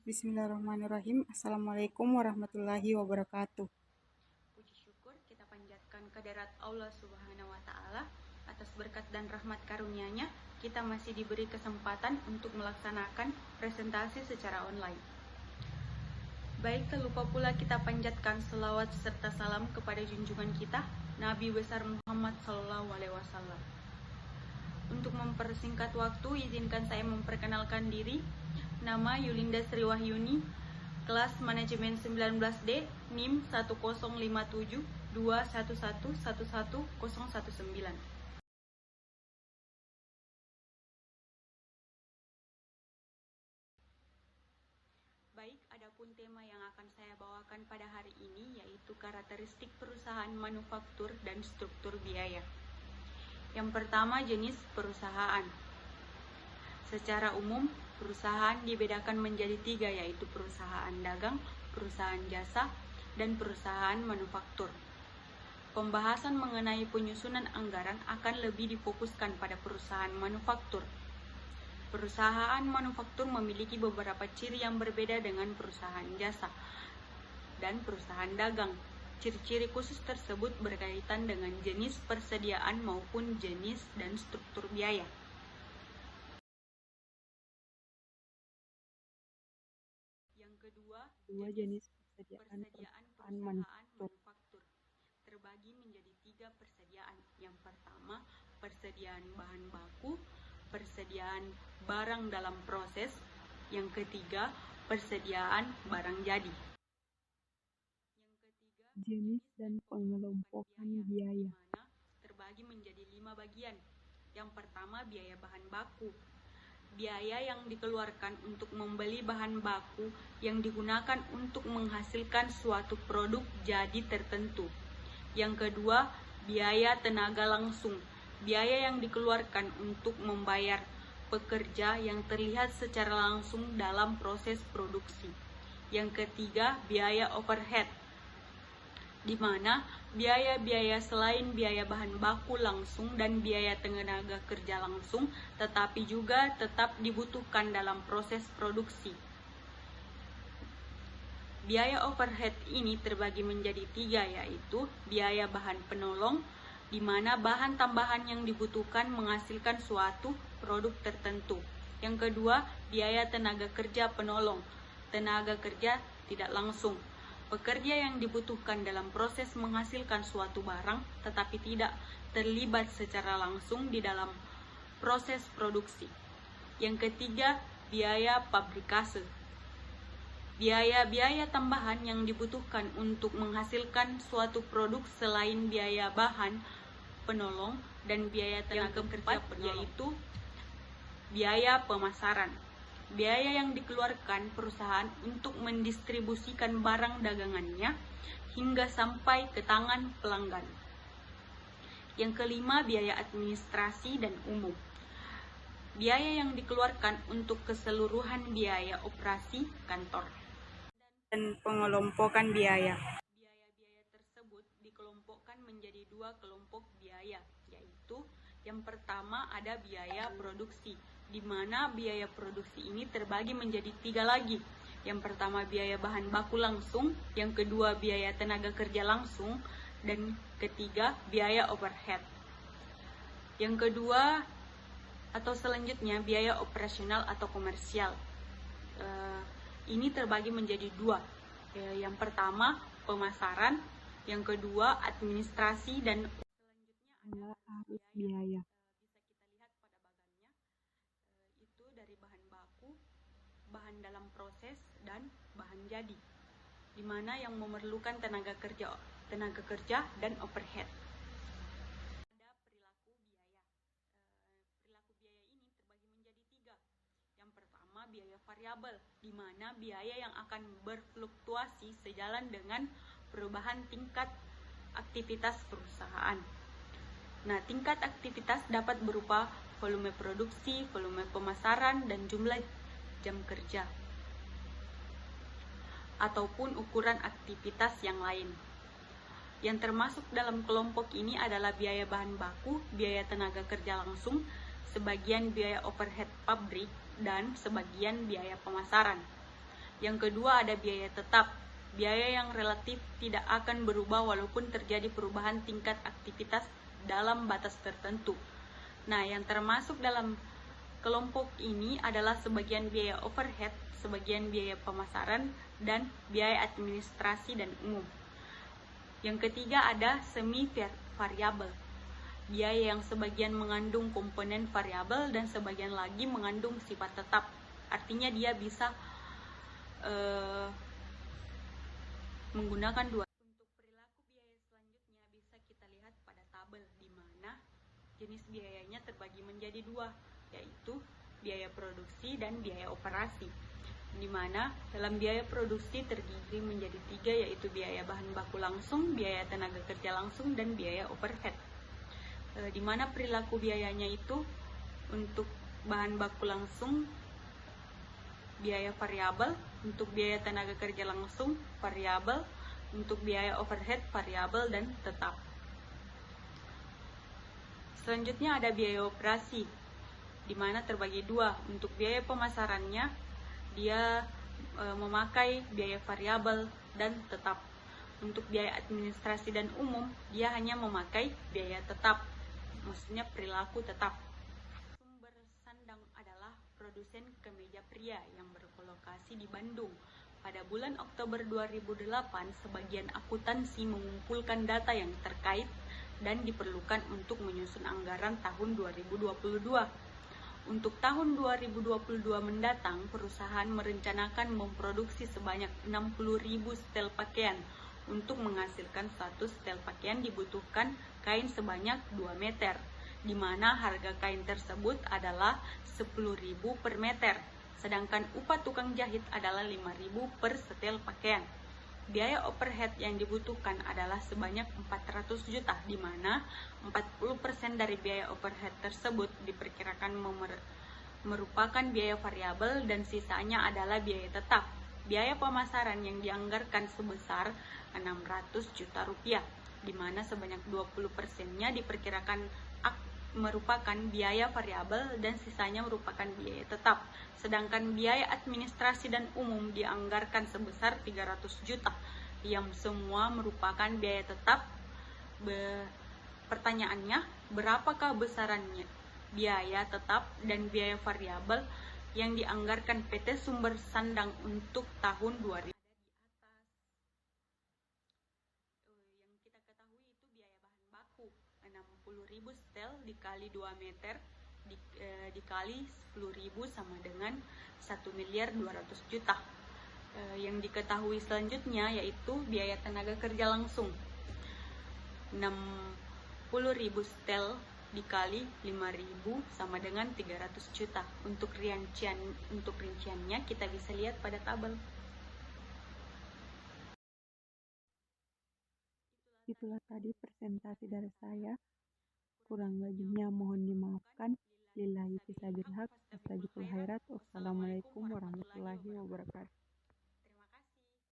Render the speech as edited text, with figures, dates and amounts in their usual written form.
Bismillahirrahmanirrahim. Assalamualaikum warahmatullahi wabarakatuh. Puji syukur kita panjatkan kehadirat Allah Subhanahu wa Ta'ala atas berkat dan rahmat karunia-Nya. Kita masih diberi kesempatan untuk melaksanakan presentasi secara online. Baik, tak lupa pula kita panjatkan selawat serta salam kepada junjungan kita Nabi besar Muhammad SAW. Untuk mempersingkat waktu, izinkan saya memperkenalkan diri. Nama Yulinda Sriwahyuni, kelas manajemen 19D, NIM 10572111119. Baik, adapun tema yang akan saya bawakan pada hari ini yaitu karakteristik perusahaan manufaktur dan struktur biaya. Yang pertama, jenis perusahaan. Secara umum, perusahaan dibedakan menjadi 3, yaitu perusahaan dagang, perusahaan jasa, dan perusahaan manufaktur. Pembahasan mengenai penyusunan anggaran akan lebih difokuskan pada perusahaan manufaktur. Perusahaan manufaktur memiliki beberapa ciri yang berbeda dengan perusahaan jasa dan perusahaan dagang. Ciri-ciri khusus tersebut berkaitan dengan jenis persediaan maupun jenis dan struktur biaya. Yang kedua, Jenis persediaan perusahaan manufaktur terbagi menjadi 3 persediaan. Yang pertama, persediaan bahan baku, persediaan barang dalam proses. Yang ketiga, persediaan barang jadi. Jenis dan pengelompokan biaya. Terbagi menjadi 5 bagian. Yang pertama, biaya bahan baku. Biaya yang dikeluarkan untuk membeli bahan baku yang digunakan untuk menghasilkan suatu produk jadi tertentu. Yang kedua, biaya tenaga langsung. Biaya yang dikeluarkan untuk membayar pekerja yang terlihat secara langsung dalam proses produksi. Yang ketiga, biaya overhead, di mana biaya-biaya selain biaya bahan baku langsung dan biaya tenaga kerja langsung, tetapi juga tetap dibutuhkan dalam proses produksi. Biaya overhead ini terbagi menjadi 3, yaitu biaya bahan penolong, di mana bahan tambahan yang dibutuhkan menghasilkan suatu produk tertentu. Yang kedua, biaya tenaga kerja penolong, tenaga kerja tidak langsung, pekerja yang dibutuhkan dalam proses menghasilkan suatu barang tetapi tidak terlibat secara langsung di dalam proses produksi. Yang ketiga, biaya pabrikase, biaya-biaya tambahan yang dibutuhkan untuk menghasilkan suatu produk selain biaya bahan penolong dan biaya tenaga kerja penolong, yaitu biaya pemasaran. Biaya yang dikeluarkan perusahaan untuk mendistribusikan barang dagangannya hingga sampai ke tangan pelanggan. Yang kelima, biaya administrasi dan umum. Biaya yang dikeluarkan untuk keseluruhan biaya operasi kantor. Dan pengelompokan biaya. Biaya-biaya tersebut dikelompokkan menjadi 2 kelompok biaya, yaitu yang pertama ada biaya produksi, di mana biaya produksi ini terbagi menjadi 3 lagi. Yang pertama, biaya bahan baku langsung, yang kedua, biaya tenaga kerja langsung, dan ketiga, biaya overhead. Yang kedua atau selanjutnya, biaya operasional atau komersial. Ini terbagi menjadi 2. Yang pertama, pemasaran, yang kedua, administrasi, dan selanjutnya ada arus biaya. Bisa kita lihat pada bagannya, itu dari bahan baku, bahan dalam proses, dan bahan jadi, di mana yang memerlukan tenaga kerja dan overhead. Ada perilaku biaya. Perilaku biaya ini terbagi menjadi 3. Yang pertama, biaya variabel, di mana biaya yang akan berfluktuasi sejalan dengan perubahan tingkat aktivitas perusahaan. Nah, tingkat aktivitas dapat berupa volume produksi, volume pemasaran, dan jumlah jam kerja, ataupun ukuran aktivitas yang lain. Yang termasuk dalam kelompok ini adalah biaya bahan baku, biaya tenaga kerja langsung, sebagian biaya overhead pabrik, dan sebagian biaya pemasaran. Yang kedua ada biaya tetap, biaya yang relatif tidak akan berubah walaupun terjadi perubahan tingkat aktivitas dalam batas tertentu. Nah, yang termasuk dalam kelompok ini adalah sebagian biaya overhead, sebagian biaya pemasaran, dan biaya administrasi dan umum. Yang ketiga ada semi variabel, biaya yang sebagian mengandung komponen variabel dan sebagian lagi mengandung sifat tetap. Artinya dia bisa menggunakan dua. Untuk perilaku biaya selanjutnya bisa kita lihat pada tabel di mana jenis biayanya terbagi menjadi dua, yaitu biaya produksi dan biaya operasi. Di mana dalam biaya produksi terdiri menjadi tiga, yaitu biaya bahan baku langsung, biaya tenaga kerja langsung, dan biaya overhead. Di mana perilaku biayanya itu untuk bahan baku langsung biaya variabel, untuk biaya tenaga kerja langsung variabel, untuk biaya overhead variabel dan tetap. Selanjutnya ada biaya operasi, di mana terbagi dua. Untuk biaya pemasarannya dia memakai biaya variabel dan tetap. Untuk biaya administrasi dan umum dia hanya memakai biaya tetap, maksudnya perilaku tetap. Sumber Sandang adalah produsen kemeja pria yang berlokasi di Bandung. Pada bulan Oktober 2008, sebagian akuntansi mengumpulkan data yang terkait dan diperlukan untuk menyusun anggaran tahun 2022. Untuk tahun 2022 mendatang, perusahaan merencanakan memproduksi sebanyak 60.000 setel pakaian. Untuk menghasilkan 1 setel pakaian dibutuhkan kain sebanyak 2 meter, di mana harga kain tersebut adalah 10.000 per meter, sedangkan upah tukang jahit adalah 5.000 per setel pakaian. Biaya overhead yang dibutuhkan adalah sebanyak 400 juta, di mana 40% dari biaya overhead tersebut diperkirakan merupakan biaya variabel dan sisanya adalah biaya tetap. Biaya pemasaran yang dianggarkan sebesar 600 juta rupiah, di mana sebanyak 20%-nya diperkirakan merupakan biaya variabel dan sisanya merupakan biaya tetap. Sedangkan biaya administrasi dan umum dianggarkan sebesar 300 juta, yang semua merupakan biaya tetap. Pertanyaannya, berapakah besarannya biaya tetap dan biaya variabel yang dianggarkan PT Sumber Sandang untuk tahun 2000? Yang kita ketahui itu biaya bahan baku 60.000 setel dikali 2 meter dikali 10.000 sama dengan 1.200.000 juta. Yang diketahui selanjutnya yaitu biaya tenaga kerja langsung 60.000 setel dikali 5.000 sama dengan 300 juta. Untuk rinciannya kita bisa lihat pada tabel. Itulah tadi presentasi dari saya. Kurang lebihnya mohon dimaafkan. Lillahi fisabilillah. Wassalamualaikum warahmatullahi wabarakatuh.